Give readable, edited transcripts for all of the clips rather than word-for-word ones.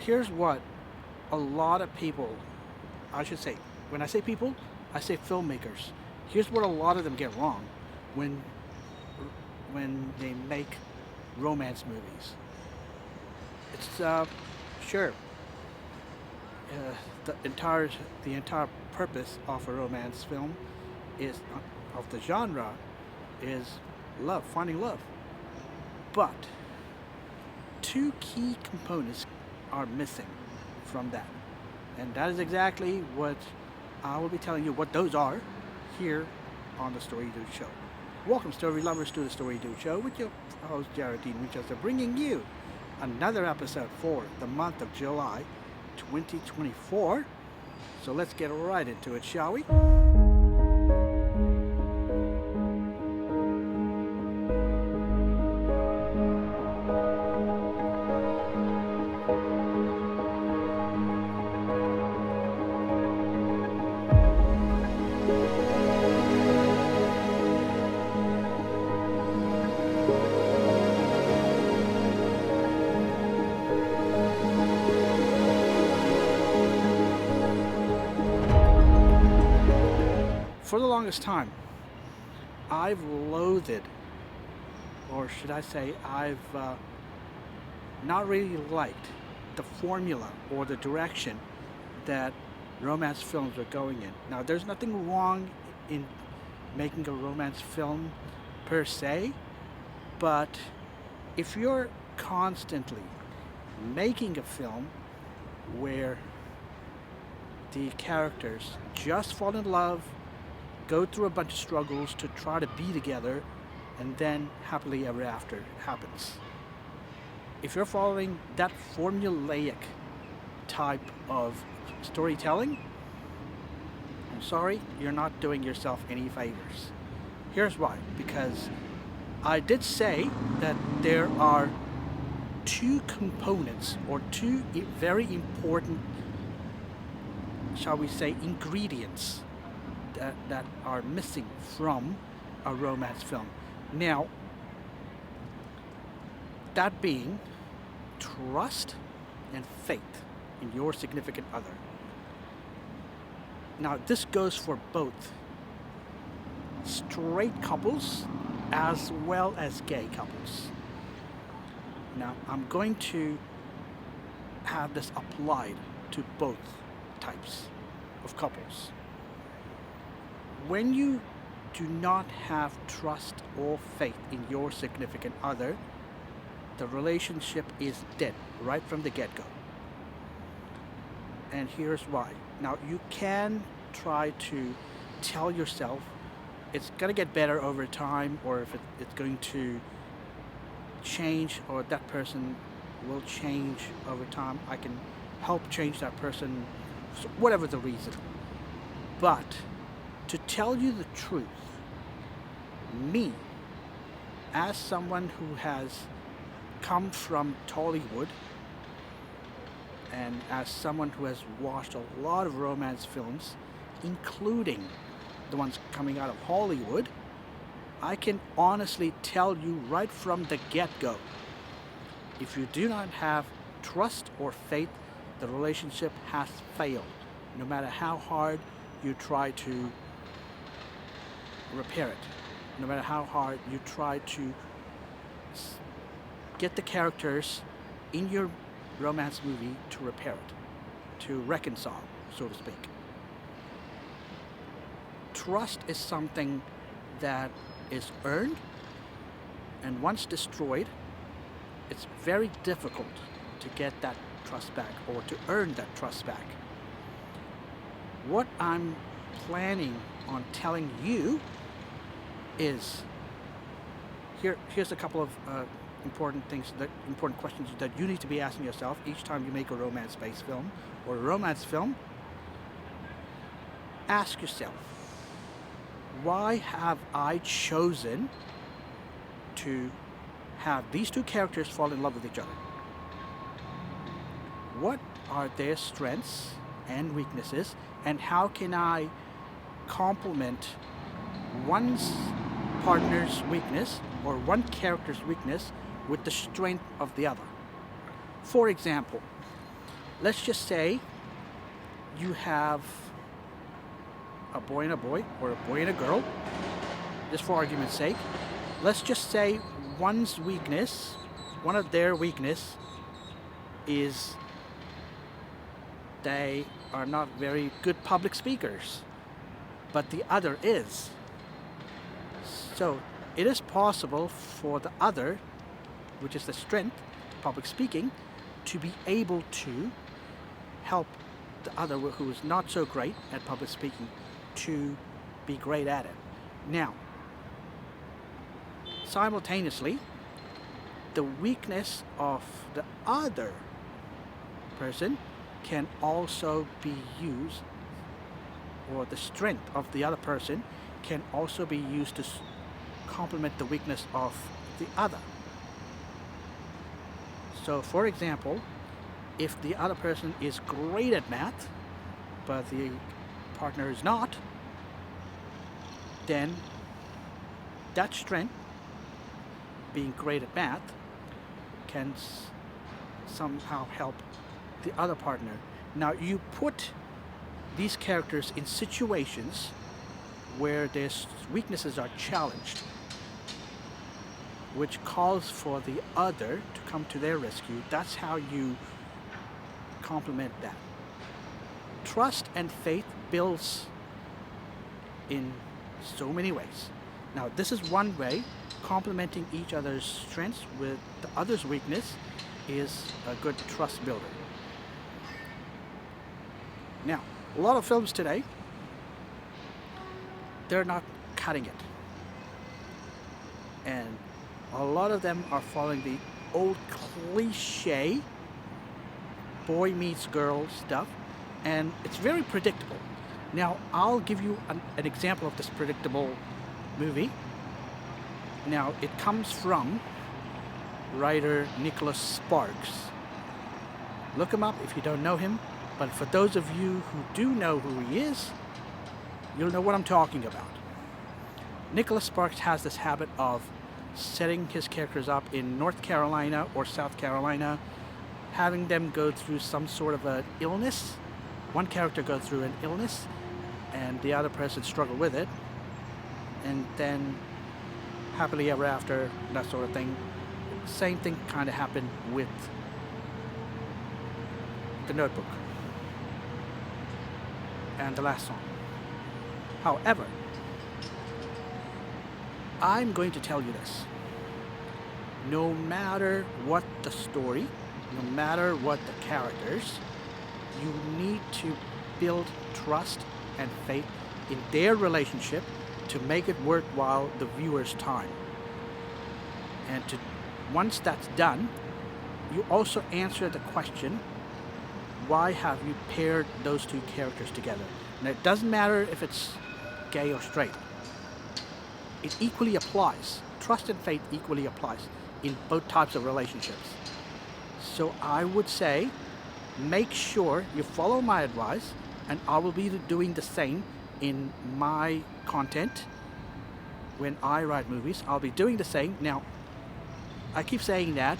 here's what a lot of people, I should say, when I say people, I say filmmakers. Here's what a lot of them get wrong when they make romance movies. It's sure the entire purpose of a romance film is of the genre is love, finding love. But two key components are missing from that. And that is exactly what I will be telling you what those are here on the Story Dude Show. Welcome, story lovers, to the Story Dude Show with your host, Jared Dean Winchester, bringing you another episode for the month of July 2024. So let's get right into it, shall we? For the longest time, I've loathed, or should I say, I've not really liked the formula or the direction that romance films are going in. Now, there's nothing wrong in making a romance film per se, but if you're constantly making a film where the characters just fall in love, go through a bunch of struggles to try to be together, and then happily ever after happens. If you're following that formulaic type of storytelling, I'm sorry, you're not doing yourself any favors. Here's why. Because I did say that there are two components or two very important, shall we say, ingredients that are missing from a romance film. Now, that being trust and faith in your significant other. Now, this goes for both straight couples as well as gay couples. Now, I'm going to have this applied to both types of couples. When you do not have trust or faith in your significant other, the relationship is dead right from the get-go. And here's why. Now, you can try to tell yourself it's going to get better over time, or if it's going to change, or that person will change over time. I can help change that person, whatever the reason. But to tell you the truth, me, as someone who has come from Tollywood, and as someone who has watched a lot of romance films, including the ones coming out of Hollywood, I can honestly tell you right from the get-go, if you do not have trust or faith, the relationship has failed, no matter how hard you try to repair it, no matter how hard you try to get the characters in your romance movie to repair it, to reconcile, so to speak. Trust is something that is earned, and once destroyed, it's very difficult to get that trust back or to earn that trust back. What I'm planning on telling you is here's a couple of important questions that you need to be asking yourself each time you make a romance-based film or a romance film. Ask yourself, why have I chosen to have these two characters fall in love with each other? What are their strengths and weaknesses, and how can I complement one's partner's weakness or one character's weakness with the strength of the other? For example, let's just say you have a boy and a boy, or a boy and a girl, just for argument's sake. Let's just say one of their weakness is they are not very good public speakers, but the other is. So it is possible for the other, which is the strength, public speaking, to be able to help the other who is not so great at public speaking to be great at it. Now, simultaneously, the weakness of the other person can also be used, or the strength of the other person can also be used to complement the weakness of the other. So for example, if the other person is great at math, but the partner is not, then that strength, being great at math, can somehow help the other partner. Now you put these characters in situations where their weaknesses are challenged, which calls for the other to come to their rescue. That's how you complement that. Trust and faith builds in so many ways. Now this is one way. Complementing each other's strengths with the other's weakness is a good trust builder. Now, a lot of films today, they're not cutting it. And a lot of them are following the old cliche boy meets girl stuff, and it's very predictable. Now, I'll give you an example of this predictable movie. Now, it comes from writer Nicholas Sparks. Look him up if you don't know him, but for those of you who do know who he is, you'll know what I'm talking about. Nicholas Sparks has this habit of setting his characters up in North Carolina or South Carolina, having them go through some sort of an illness. One character goes through an illness, and the other person struggle with it, and then happily ever after, that sort of thing. Same thing kind of happened with The Notebook and The Last Song. However, I'm going to tell you this. No matter what the story, no matter what the characters, you need to build trust and faith in their relationship to make it worthwhile the viewer's time. And once that's done, you also answer the question, why have you paired those two characters together? And it doesn't matter if it's gay or straight. It equally applies. Trust and faith equally applies in both types of relationships. So I would say, make sure you follow my advice, and I will be doing the same in my content. When I write movies, I'll be doing the same. Now, I keep saying that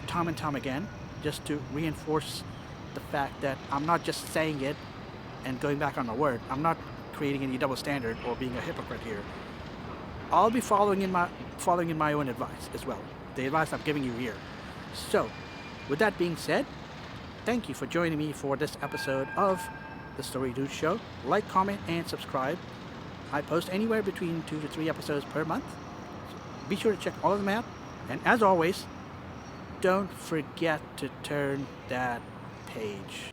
time and time again, just to reinforce the fact that I'm not just saying it and going back on my word. I'm not creating any double standard or being a hypocrite here. I'll be following in my own advice as well, the advice I'm giving you here. So, with that being said, thank you for joining me for this episode of The Story Dude Show. Like, comment, and subscribe. I post anywhere between 2 to 3 episodes per month. So be sure to check all of them out. And as always, don't forget to turn that page.